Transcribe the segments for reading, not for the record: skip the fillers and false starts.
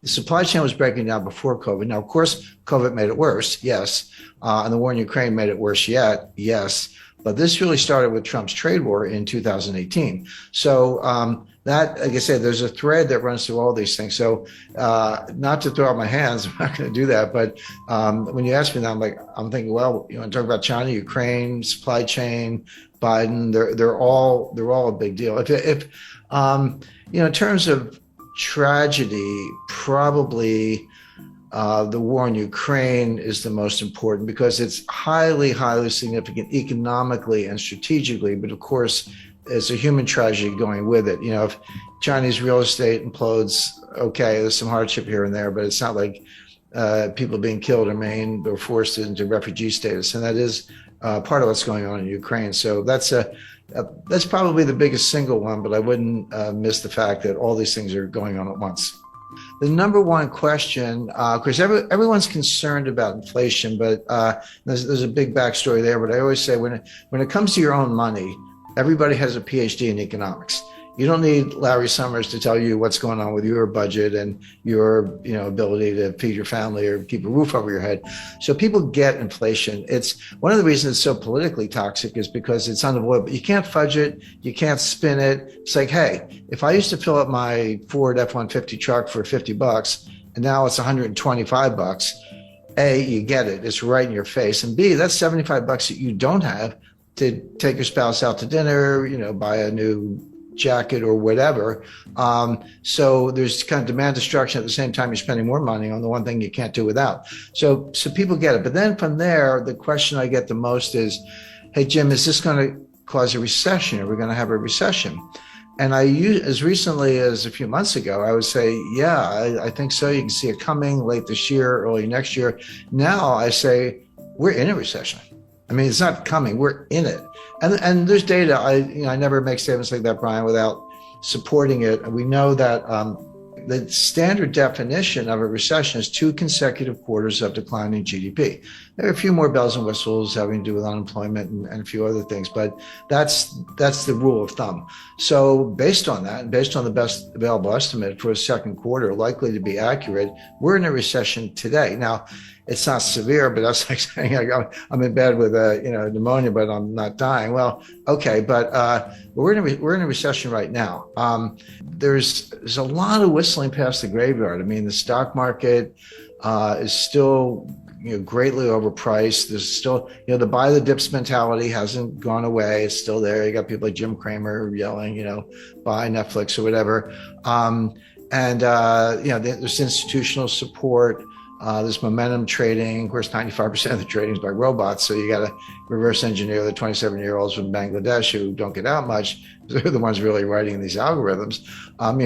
The supply chain was breaking down before COVID. Now, of course, COVID made it worse, yes. And the war in Ukraine made it worse yet, yes. But this really started with Trump's trade war in 2018. So that, like I said, there's a thread that runs through all these things. So not to throw out my hands, I'm not going to do that. But when you ask me that, I'm thinking, well, you want to talk about China, Ukraine, supply chain, Biden, they're all a big deal. If in terms of tragedy, probably the war in Ukraine is the most important because it's highly, highly significant economically and strategically. But of course, it's a human tragedy going with it. If Chinese real estate implodes, okay, there's some hardship here and there, but it's not like people being killed or maimed or forced into refugee status. And that is part of what's going on in Ukraine. So that's probably the biggest single one, but I wouldn't miss the fact that all these things are going on at once. The number one question, because everyone's concerned about inflation, but there's a big backstory there. But I always say when it comes to your own money, everybody has a PhD in economics. You don't need Larry Summers to tell you what's going on with your budget and your ability to feed your family or keep a roof over your head. So people get inflation. It's one of the reasons it's so politically toxic is because it's unavoidable. You can't fudge it. You can't spin it. It's like, hey, if I used to fill up my Ford F-150 truck for $50 and now it's $125, A, you get it. It's right in your face. And B, that's $75 that you don't have to take your spouse out to dinner, buy a new jacket or whatever. So there's kind of demand destruction at the same time you're spending more money on the one thing you can't do without. So people get it. But then from there, the question I get the most is, hey, Jim, is this going to cause a recession? Are we going to have a recession? And as recently as a few months ago, I would say, yeah, I think so. You can see it coming late this year, early next year. Now I say, we're in a recession. I mean, it's not coming, we're in it. And there's data. I never make statements like that, Brian, without supporting it. And we know that the standard definition of a recession is 2 consecutive quarters of declining GDP. There are a few more bells and whistles having to do with unemployment and a few other things, but that's the rule of thumb. So based on that, and based on the best available estimate for a second quarter, likely to be accurate, we're in a recession today. Now, it's not severe, but that's like saying I'm in bed with pneumonia, but I'm not dying. Well, okay, but we're in a recession right now. There's a lot of whistling past the graveyard. I mean, the stock market is still greatly overpriced. There's still the buy the dips mentality hasn't gone away. It's still there. You got people like Jim Cramer yelling, buy Netflix or whatever. There's institutional support. There's momentum trading. Of course, 95% of the trading is by robots. So you got to reverse engineer the 27-year-olds from Bangladesh who don't get out much. They're the ones really writing these algorithms.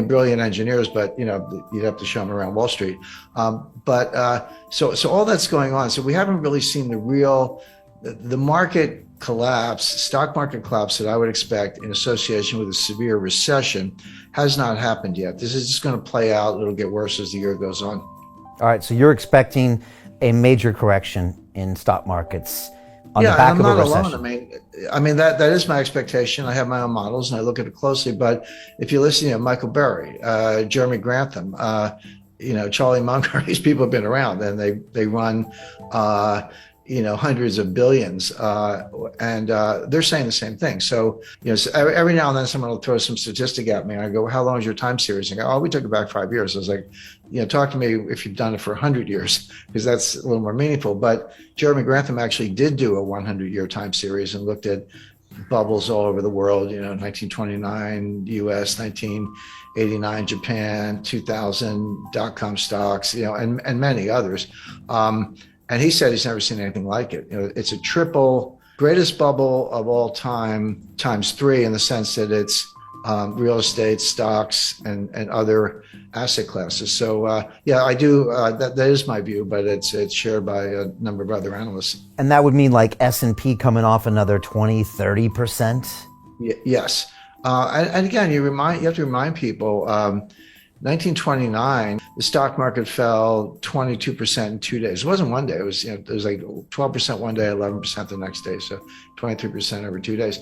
Brilliant engineers, but you'd have to show them around Wall Street. So all that's going on. So we haven't really seen the market collapse, stock market collapse that I would expect in association with a severe recession has not happened yet. This is just going to play out. It'll get worse as the year goes on. All right, so you're expecting a major correction in stock markets on the back of a recession. I'm not alone. I mean that is my expectation. I have my own models and I look at it closely. But if you listen to Michael Burry, Jeremy Grantham, Charlie Munger, these people have been around and they run hundreds of billions, and they're saying the same thing. So, every now and then someone will throw some statistic at me and I go, how long is your time series? And I go, we took it back 5 years. I was like, talk to me if you've done it for 100 years, because that's a little more meaningful. But Jeremy Grantham actually did do a 100-year time series and looked at bubbles all over the world, 1929 US, 1989 Japan, 2000 dot-com stocks, and many others. And he said he's never seen anything like it. It's a triple greatest bubble of all time ×3 in the sense that it's real estate, stocks, and other asset classes. So I do. That is my view, but it's shared by a number of other analysts. And that would mean like S&P coming off another 20-30%? Yes. And again, you have to remind people. 1929, the stock market fell 22% in 2 days. It wasn't one day. It was like 12% one day, 11% the next day. So 23% over 2 days.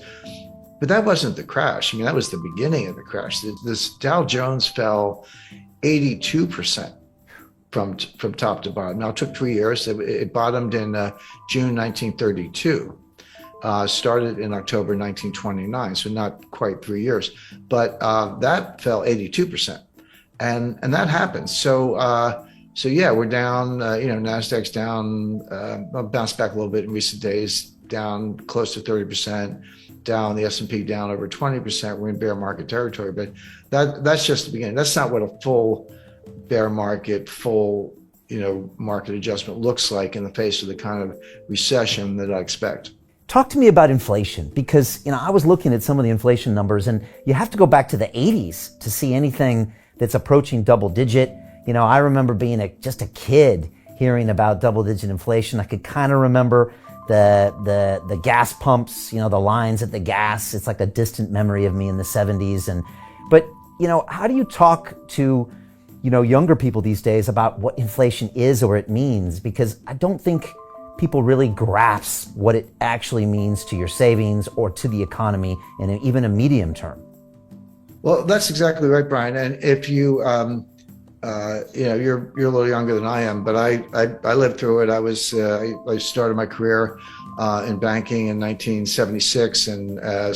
But that wasn't the crash. That was the beginning of the crash. This Dow Jones fell 82%. from top to bottom. Now, it took 3 years. It bottomed in June 1932. Started in October 1929, so not quite 3 years, but that fell 82%, and that happens. So yeah, we're down. Nasdaq's down, bounced back a little bit in recent days, down close to 30%. Down, the S&P down over 20%. We're in bear market territory, but that's just the beginning. That's not what a full bear market, market adjustment looks like in the face of the kind of recession that I expect. Talk to me about inflation, because I was looking at some of the inflation numbers, and you have to go back to the 80s to see anything that's approaching double digit. I remember being just a kid hearing about double digit inflation. I could kind of remember the gas pumps, the lines at the gas. It's like a distant memory of me in the 70s. But how do you talk to younger people these days about what inflation is or it means? Because I don't think people really grasp what it actually means to your savings or to the economy in even a medium term. Well, that's exactly right, Brian. And if you, you're a little younger than I am, but I lived through it. I started my career in banking in 1976, and I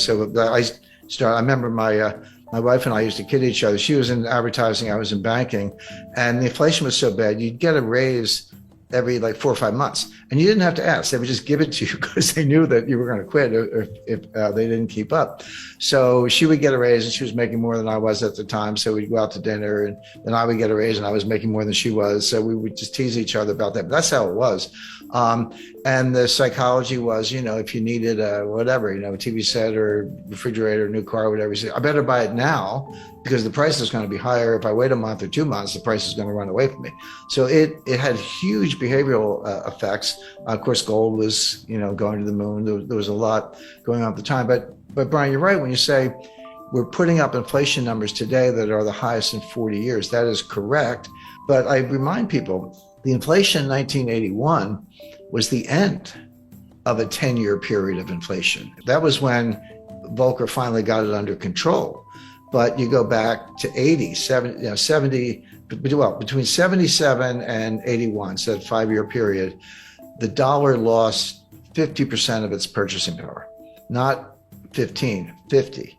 remember my wife and I used to kid each other. She was in advertising, I was in banking, and the inflation was so bad, you'd get a raise every 4 or 5 months, and you didn't have to ask. They would just give it to you because they knew that you were going to quit if they didn't keep up. So she would get a raise, and she was making more than I was at the time. So we'd go out to dinner, and then I would get a raise, and I was making more than she was. So we would just tease each other about that. But that's how it was. And the psychology was, if you needed a TV set or refrigerator, new car, whatever, you say, I better buy it now because the price is going to be higher. If I wait a month or 2 months, the price is going to run away from me. So it had huge behavioral effects. Of course, gold was, going to the moon. There was a lot going on at the time. But Brian, you're right when you say we're putting up inflation numbers today that are the highest in 40 years. That is correct. But I remind people, the inflation in 1981 was the end of a 10-year period of inflation. That was when Volcker finally got it under control. But you go back to 70, between 77 and 81, so that 5-year period, the dollar lost 50% of its purchasing power, not 15, 50.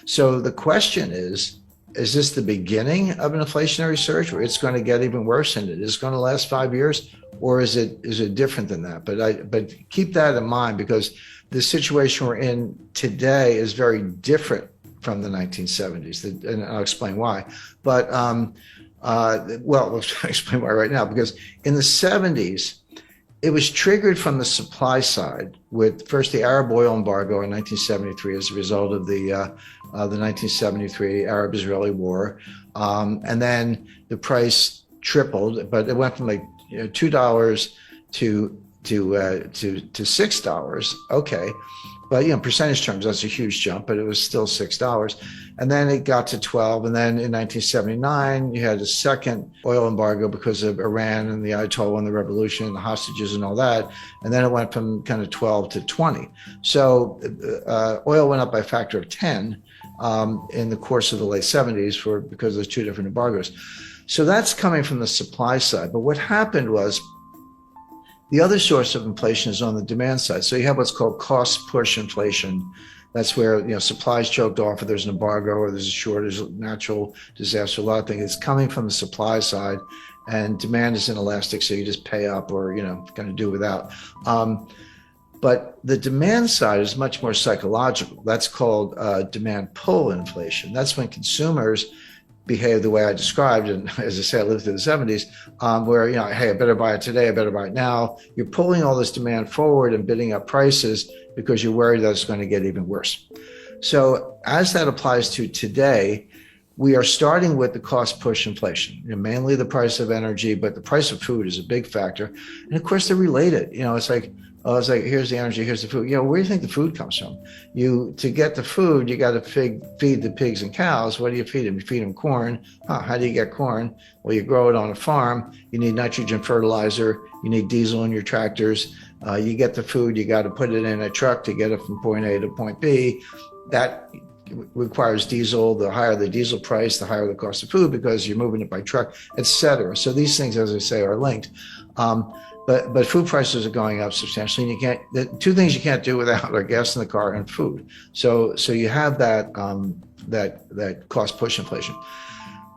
So the question is this the beginning of an inflationary surge where it's going to get even worse and it is going to last 5 years? Or is it different than that? But keep that in mind, because the situation we're in today is very different from the 1970s, and I'll explain why. But I'll explain why right now, because in the 70s, it was triggered from the supply side with first the Arab oil embargo in 1973 as a result of the 1973 Arab-Israeli war, and then the price tripled, but it went from $2 to $6. Okay, but percentage terms, that's a huge jump, but it was still $6. And then it got to 12. And then in 1979, you had a second oil embargo because of Iran and the Ayatollah and the revolution and the hostages and all that. And then it went from kind of 12 to 20. So oil went up by a factor of 10 in the course of the late 70s because there's two different embargoes. So that's coming from the supply side. But what happened was the other source of inflation is on the demand side. So you have what's called cost push inflation. That's where supplies choked off, or there's an embargo, or there's a shortage, natural disaster, a lot of things. It's coming from the supply side, and demand is inelastic, so you just pay up or kind of do without. But the demand side is much more psychological. That's called demand pull inflation. That's when consumers behave the way I described, and as I say, I lived through the 70s, where hey, I better buy it today, I better buy it now. You're pulling all this demand forward and bidding up prices because you're worried that it's going to get even worse. So as that applies to today, we are starting with the cost push inflation, mainly the price of energy, but the price of food is a big factor. And of course, they're related. It's like here's the energy, here's the food. Where do you think the food comes from? To get the food, you got to feed the pigs and cows. What do you feed them? You feed them corn. How do you get corn? Well, you grow it on a farm. You need nitrogen fertilizer. You need diesel in your tractors. You get the food. You got to put it in a truck to get it from point A to point B. That requires diesel. The higher the diesel price, the higher the cost of food because you're moving it by truck, et cetera. So these things, as I say, are linked. But food prices are going up substantially, and you can't. The two things you can't do without are gas in the car and food. So you have that that cost push inflation.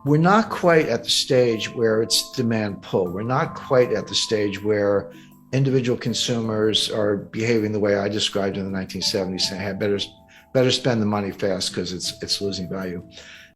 We're not quite at the stage where it's demand pull. We're not quite at the stage where individual consumers are behaving the way I described in the 1970s, saying, "Hey, better spend the money fast because it's losing value."